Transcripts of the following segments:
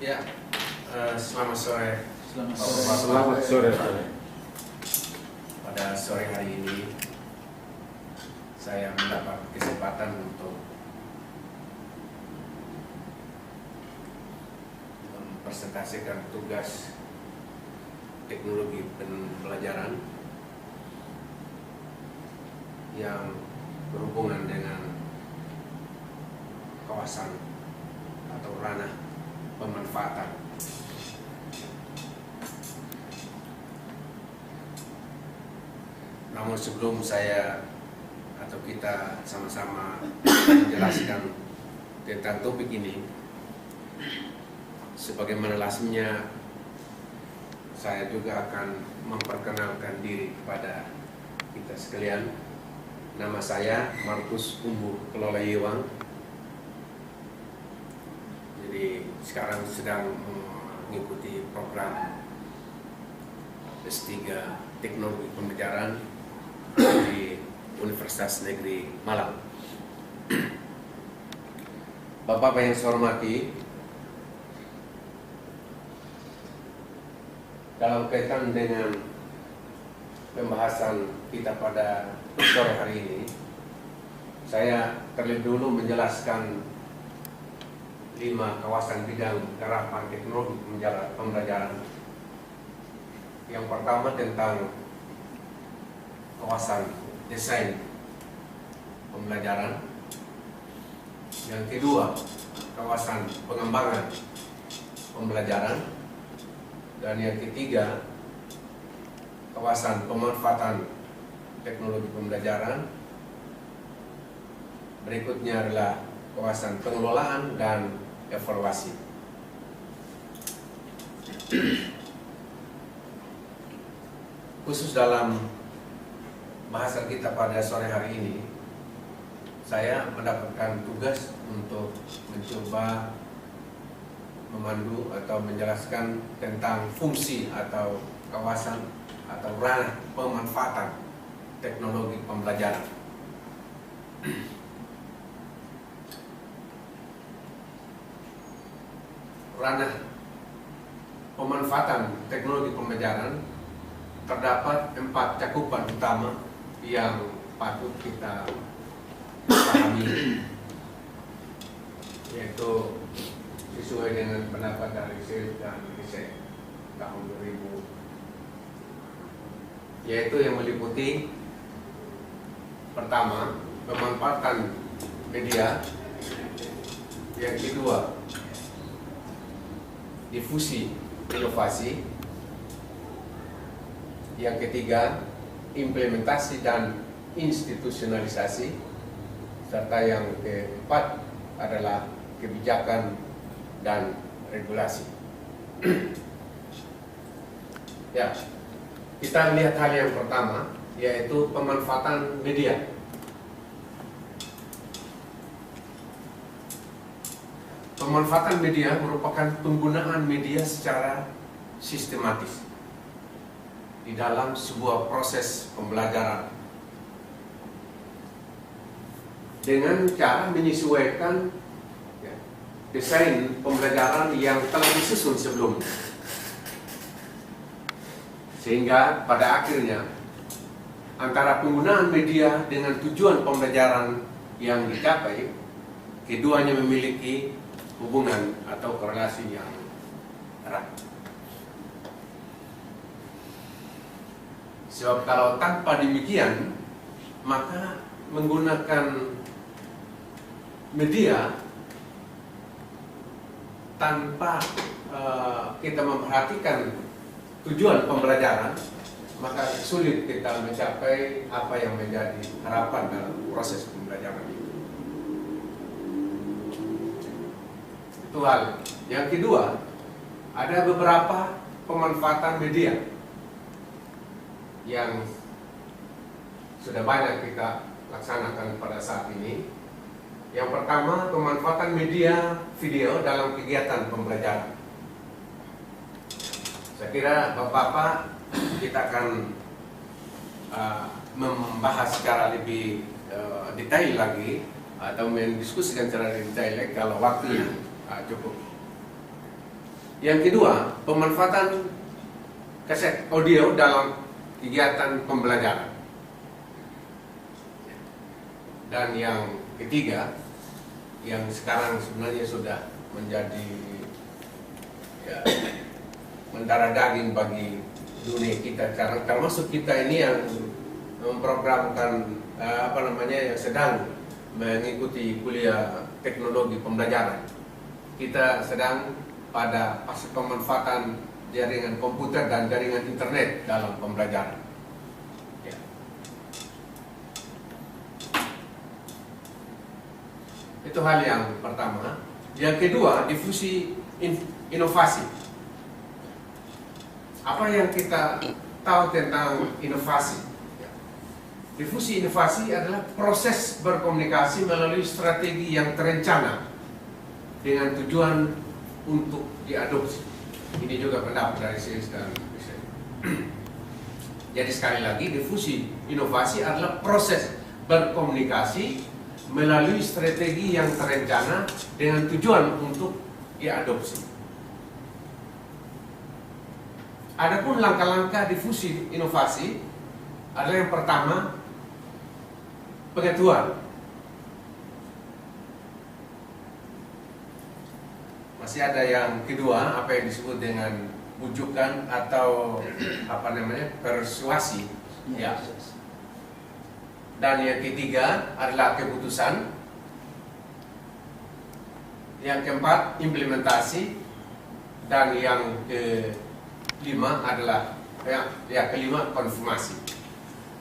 Ya, selamat sore. Selamat sore. Pada sore hari ini, saya mendapat kesempatan untuk mempresentasikan tugas teknologi pembelajaran yang berhubungan dengan kawasan atau ranah pemanfaatan. Namun sebelum saya atau kita sama-sama menjelaskan tentang topik ini, sebagaimana lazimnya saya juga akan memperkenalkan diri kepada kita sekalian. Nama saya Markus Umbu Kelola Yewang. Jadi sekarang sedang mengikuti program S3 Teknologi Pembelajaran di Universitas Negeri Malang. Bapak-Bapak yang saya hormati, dalam kaitan dengan pembahasan kita pada sore hari ini, saya terlebih dulu menjelaskan 5 kawasan bidang garapan teknologi pembelajaran. Yang pertama tentang kawasan desain pembelajaran. Yang kedua, kawasan pengembangan pembelajaran. Dan yang ketiga, kawasan pemanfaatan teknologi pembelajaran. Berikutnya adalah kawasan pengelolaan dan evaluasi. Khusus dalam bahasan kita pada sore hari ini, saya mendapatkan tugas untuk mencoba memandu atau menjelaskan tentang fungsi atau kawasan atau ranah pemanfaatan teknologi pembelajaran. Ranah pemanfaatan teknologi pembelajaran terdapat 4 cakupan utama yang patut kita pahami, yaitu sesuai dengan pendapat dari SIL dan riset tahun 2000, yaitu yang meliputi pertama, pemanfaatan media. Yang kedua, difusi inovasi. Yang ketiga, implementasi dan institusionalisasi. Serta yang keempat adalah kebijakan dan regulasi. Ya, kita lihat hal yang pertama, yaitu pemanfaatan media. Pemanfaatan media merupakan penggunaan media secara sistematis di dalam sebuah proses pembelajaran dengan cara menyesuaikan desain pembelajaran yang telah disusun sebelumnya, sehingga pada akhirnya antara penggunaan media dengan tujuan pembelajaran yang dicapai, keduanya memiliki hubungan atau korelasi yang erat. Sebab kalau tanpa demikian, maka menggunakan media tanpa kita memperhatikan tujuan pembelajaran, maka sulit kita mencapai apa yang menjadi harapan dalam proses pembelajaran itu. Itu hal. Yang kedua, ada beberapa pemanfaatan media yang sudah banyak kita laksanakan pada saat ini. Yang pertama, pemanfaatan media video dalam kegiatan pembelajaran. Saya kira Bapak-Bapak, kita akan membahas secara lebih detail lagi atau mendiskusikan secara detail kalau waktunya cukup. Yang kedua, pemanfaatan kaset audio dalam kegiatan pembelajaran. Dan yang ketiga, yang sekarang sebenarnya sudah menjadi mendarah daging bagi dunia kita, termasuk kita ini yang memprogramkan yang sedang mengikuti kuliah teknologi pembelajaran. Kita sedang pada fase pemanfaatan jaringan komputer dan jaringan internet dalam pembelajaran. Ya. Itu hal yang pertama. Yang kedua, difusi inovasi. Apa yang kita tahu tentang inovasi? Difusi inovasi adalah proses berkomunikasi melalui strategi yang terencana dengan tujuan untuk diadopsi. Ini juga pendapat dari sains dan riset. Jadi sekali lagi, difusi inovasi adalah proses berkomunikasi melalui strategi yang terencana dengan tujuan untuk diadopsi. Adapun langkah-langkah difusi inovasi adalah yang pertama, pengetahuan. Masih ada yang kedua, apa yang disebut dengan bujukan atau persuasi. Ya. Dan yang ketiga adalah keputusan. Yang keempat, implementasi. Dan yang kelima adalah kelima, konfirmasi.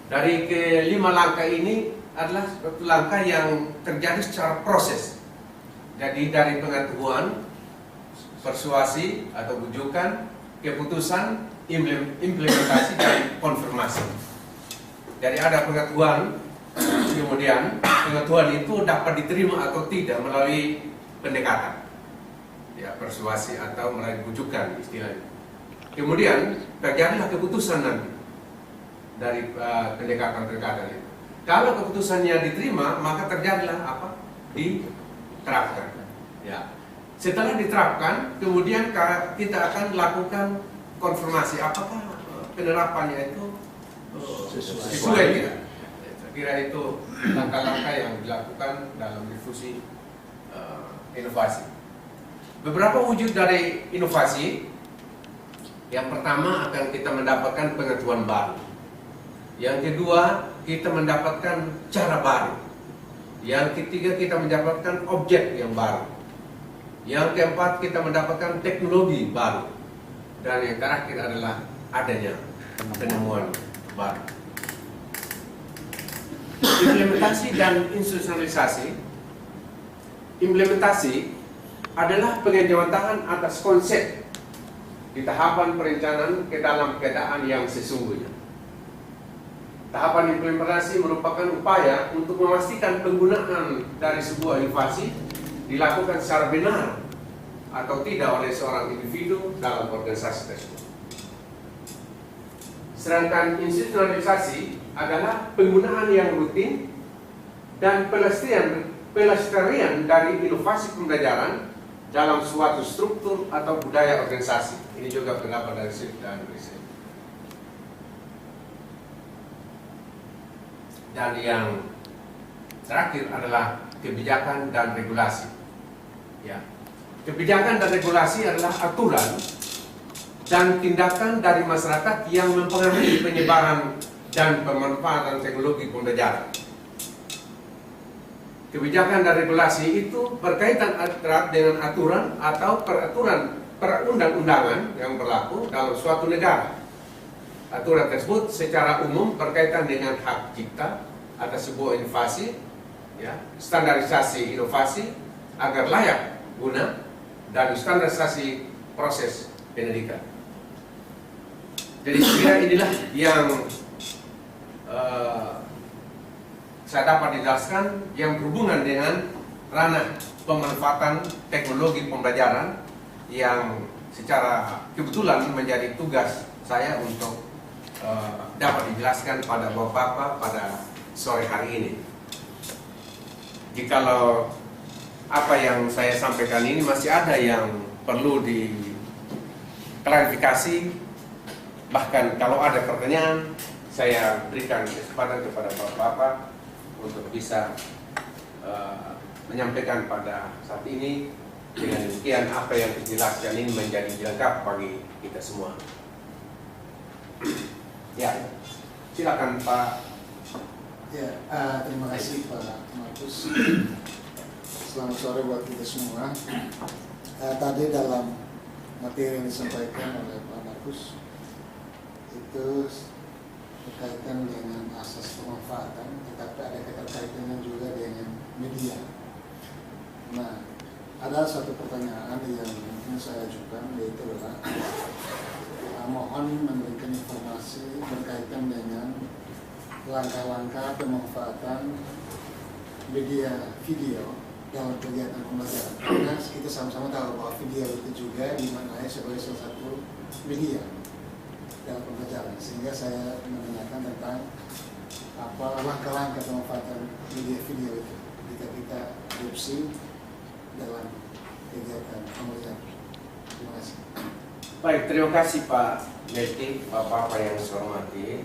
Dari kelima langkah ini adalah suatu langkah yang terjadi secara proses. Jadi dari pengetahuan, persuasi atau bujukan, keputusan, implementasi, dan konfirmasi. Jadi ada pengetahuan, kemudian pengetahuan itu dapat diterima atau tidak melalui pendekatan, persuasi atau melalui bujukan istilahnya. Kemudian terjadilah keputusan nanti dari pendekatan-pendekatan itu. Kalau keputusannya diterima, maka terjadilah apa? Diterapkan. Ya. Setelah diterapkan, kemudian kita akan lakukan konfirmasi apakah penerapannya itu sesuai tidak. Saya kira itu langkah-langkah yang dilakukan dalam difusi inovasi. Beberapa wujud dari inovasi. Yang pertama, akan kita mendapatkan pengetahuan baru. Yang kedua, kita mendapatkan cara baru. Yang ketiga, kita mendapatkan objek yang baru. Yang keempat, kita mendapatkan teknologi baru. Dan yang terakhir adalah adanya penemuan baru. Implementasi dan institusionalisasi. Implementasi adalah pengejawantahan atas konsep di tahapan perencanaan ke dalam keadaan yang sesungguhnya. Tahapan implementasi merupakan upaya untuk memastikan penggunaan dari sebuah inovasi dilakukan secara benar atau tidak oleh seorang individu dalam organisasi tersebut. Sedangkan institusionalisasi adalah penggunaan yang rutin dan pelestarian dari inovasi pembelajaran dalam suatu struktur atau budaya organisasi. Ini juga pendapat dari SIP dan riset. Dan yang terakhir adalah kebijakan dan regulasi. Ya. Kebijakan dan regulasi adalah aturan dan tindakan dari masyarakat yang mempengaruhi penyebaran dan pemanfaatan teknologi pembelajaran. Kebijakan dan regulasi itu berkaitan erat dengan aturan atau perundang-undangan yang berlaku dalam suatu negara. Aturan tersebut secara umum berkaitan dengan hak cipta atas sebuah inovasi, standarisasi inovasi agar layak guna, dan standarisasi proses pendidikan. Jadi sekiranya inilah yang saya dapat dijelaskan yang berhubungan dengan ranah pemanfaatan teknologi pembelajaran yang secara kebetulan menjadi tugas saya untuk dapat dijelaskan pada Bapak-Bapak pada sore hari ini. Jikalau apa yang saya sampaikan ini masih ada yang perlu klarifikasi, bahkan kalau ada pertanyaan saya berikan kesempatan kepada Bapak-Bapak untuk bisa menyampaikan pada saat ini. Dengan demikian apa yang dijelaskan ini menjadi lengkap bagi kita semua. Ya, silakan Pak. Ya, terima kasih Pak Markus. Selamat sore buat kita semua. Tadi dalam materi yang disampaikan oleh Pak Markus itu berkaitan dengan asas pemanfaatan, tetapi ada keterkaitannya juga dengan media. Nah, ada satu pertanyaan yang mungkin saya ajukan, yaitu adalah mohon memberikan informasi berkaitan dengan langkah-langkah pemanfaatan media video dalam kegiatan pembelajaran. Karena kita sama-sama tahu bahwa video itu juga dimaknai sebagai salah satu media dalam pembelajaran. Sehingga saya menanyakan tentang apa langkah-langkah pemanfaatan media video itu jika kita adopsi dalam kegiatan pembelajaran. Terima kasih. Baik, terima kasih Pak Melki, Bapak-Bapak yang saya hormati.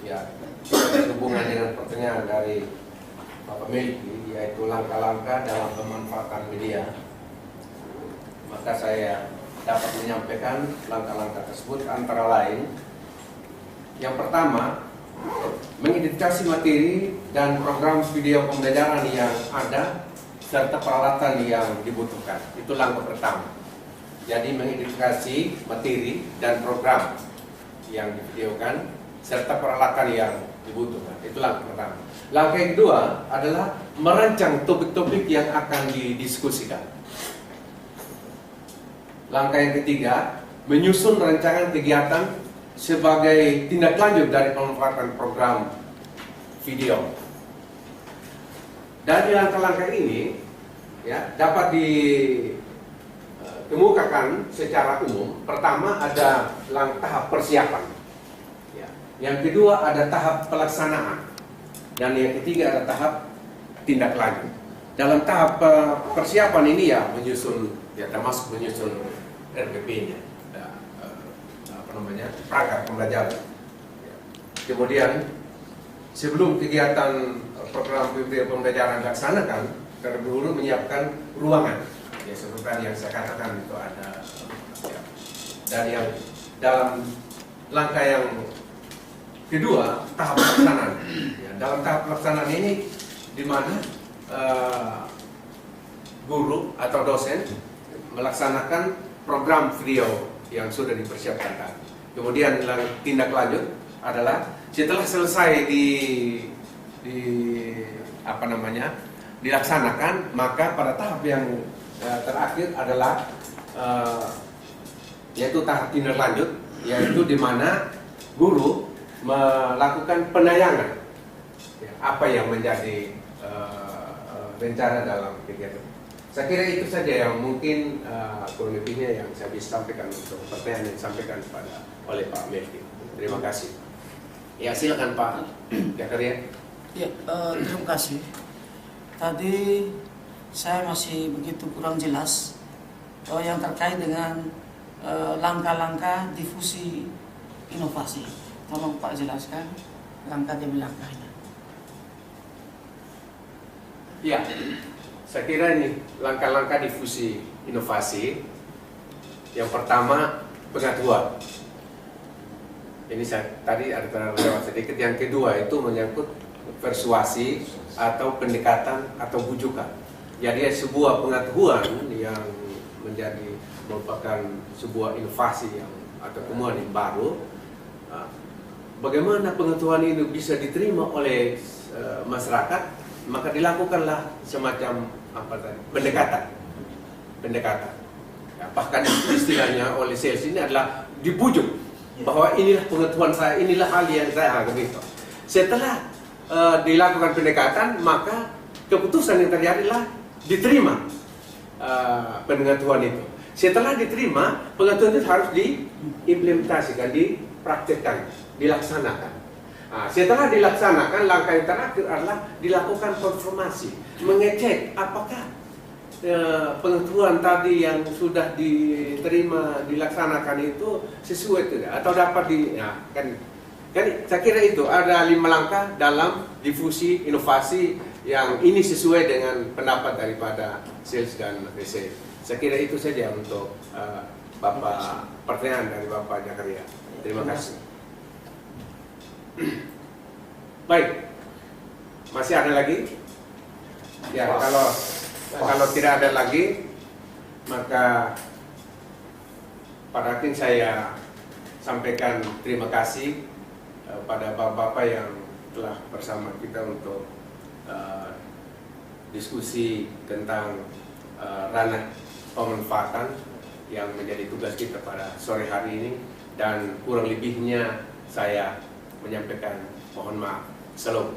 Ya, sehubungan dengan pertanyaan dari Bapak Melki, yaitu langkah-langkah dalam pemanfaatan media, maka saya dapat menyampaikan langkah-langkah tersebut antara lain. Yang pertama, mengidentifikasi materi dan program video pembelajaran yang ada serta peralatan yang dibutuhkan. Itu langkah pertama. Jadi mengidentifikasi materi dan program yang divideokan serta peralatan yang dibutuhkan. Itu langkah pertama. Langkah yang kedua adalah merancang topik-topik yang akan didiskusikan. Langkah yang ketiga, menyusun rancangan kegiatan sebagai tindak lanjut dari pemanfaatan program video. Dari langkah-langkah ini ya, dapat dikemukakan secara umum. Pertama ada tahap persiapan ya. Yang kedua ada tahap pelaksanaan, dan yang ketiga ada tahap tindak lanjut. Dalam tahap persiapan ini ya menyusun, ya termasuk menyusun RPP-nya, perangkat pembelajaran. Kemudian sebelum kegiatan program pembelajaran dilaksanakan, terlebih dahulu menyiapkan ruangan. Ya, seperti tadi yang saya katakan itu ada. Ya. Dan yang dalam langkah yang kedua, tahap pelaksanaan. Ya, dalam tahap pelaksanaan ini di mana guru atau dosen melaksanakan program video yang sudah dipersiapkan tadi. Kemudian tindak lanjut adalah setelah selesai dilaksanakan, maka pada tahap yang terakhir adalah yaitu tahap tindak lanjut, yaitu di mana guru melakukan penayangan ya, apa yang menjadi rencana dalam kegiatan. Saya kira itu saja yang mungkin kurang lebihnya yang saya bisa sampaikan untuk pertanyaan yang disampaikan oleh Pak Melki. Terima kasih. Ya, silakan Pak Jakaria. Ya, terima kasih. Tadi saya masih begitu kurang jelas yang terkait dengan langkah-langkah difusi inovasi. Tolong Pak jelaskan langkah demi langkahnya. Ya, saya kira ini langkah-langkah difusi inovasi. Yang pertama, pengetahuan. Ini tadi ada terlewat sedikit. Yang kedua itu menyangkut persuasi atau pendekatan atau bujukan. Jadi sebuah pengetahuan yang merupakan sebuah inovasi atau temuan yang baru. Bagaimana pengetahuan ini bisa diterima oleh masyarakat? Maka dilakukanlah semacam pendekatan. Ya, bahkan istilahnya oleh sales ini adalah dibujuk bahwa inilah pengetahuan saya, inilah hal yang saya begitu. Setelah dilakukan pendekatan, maka keputusan yang terjadi adalah diterima pengetahuan itu. Setelah diterima, pengetahuan itu harus diimplementasikan, dipraktikkan, dilaksanakan. Setelah dilaksanakan, langkah yang terakhir adalah dilakukan konfirmasi, mengecek apakah pengetahuan tadi yang sudah diterima dilaksanakan itu sesuai tidak atau dapat kan saya kira itu ada 5 langkah dalam difusi inovasi yang ini sesuai dengan pendapat daripada sales dan riset. Saya kira itu saja untuk Bapak pertanyaan dari Bapak Jakaria. Terima kasih. Baik, masih ada lagi? Ya, kalau tidak ada lagi, maka pada akhirnya saya sampaikan terima kasih pada bapak-bapak yang telah bersama kita untuk diskusi tentang ranah pemanfaatan yang menjadi tugas kita pada sore hari ini, dan kurang lebihnya saya menyampaikan mohon maaf. Salam.